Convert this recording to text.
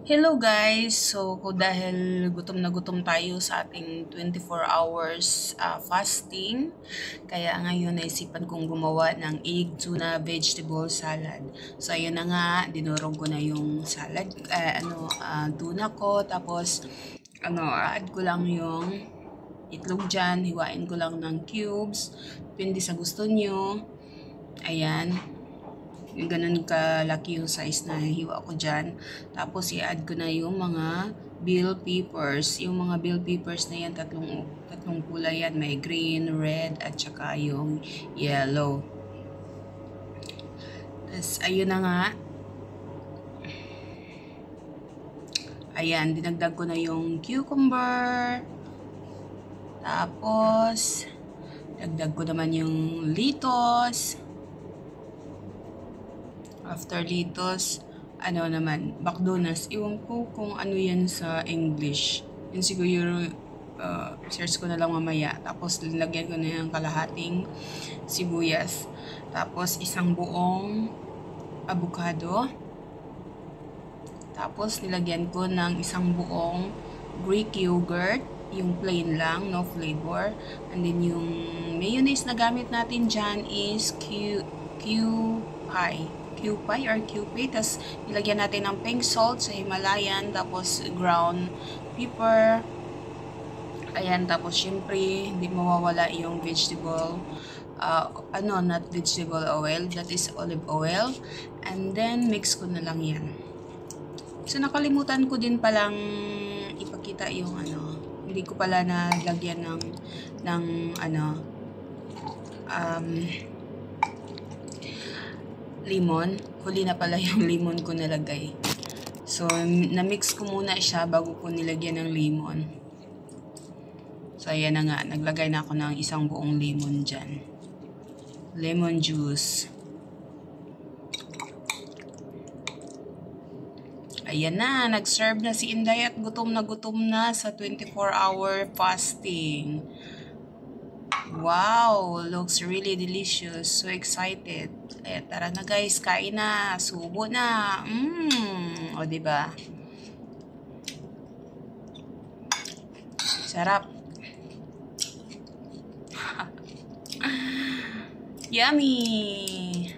Hello guys! So, dahil gutom na gutom tayo sa ating 24 hours fasting, kaya ngayon naisipan kong gumawa ng egg tuna vegetable salad. So, ayun na nga, dinurog ko na yung salad, tuna ko, tapos, add ko lang yung itlog dyan, hiwain ko lang ng cubes, depende sa gusto nyo. Ayan. Ganun kalaki yung size na hiwa ko dyan. Tapos i-add ko na yung mga bell peppers. Yung mga bell peppers na yan, tatlong kulay yan. May green, red, at saka yung yellow. Tapos ayun na nga. Ayan, dinagdag ko na yung cucumber. Tapos, dagdag ko naman yung lettuce. After lettuce, McDonald's. Iwan ko kung ano yan sa English. Yun siguro, search ko na lang mamaya. Tapos, nilagyan ko na yung kalahating sibuyas. Tapos, isang buong avocado. Tapos, nilagyan ko ng isang buong Greek yogurt. Yung plain lang, no flavor. And then, yung mayonnaise na gamit natin dyan is Kewpie or Kewpie. Tapos, nilagyan natin ng pink salt sa Himalayan. Tapos, ground pepper. Ayan. Tapos, syempre, hindi mawawala yung vegetable, not vegetable oil. That is olive oil. And then, mix ko na lang yan. So, nakalimutan ko din palang ipakita yung hindi ko pala nalagyan ng lemon. Huli na pala yung lemon ko nalagay. So, na-mix ko muna siya bago ko nilagyan ng lemon. So, ayan na nga. Naglagay na ako ng isang buong lemon dyan. Lemon juice. Ayan na. Nag-serve na si Inday at gutom na sa 24-hour fasting. Wow, looks really delicious. So excited. Tara na guys, kain na. Subo na. O diba? Sarap. Yummy.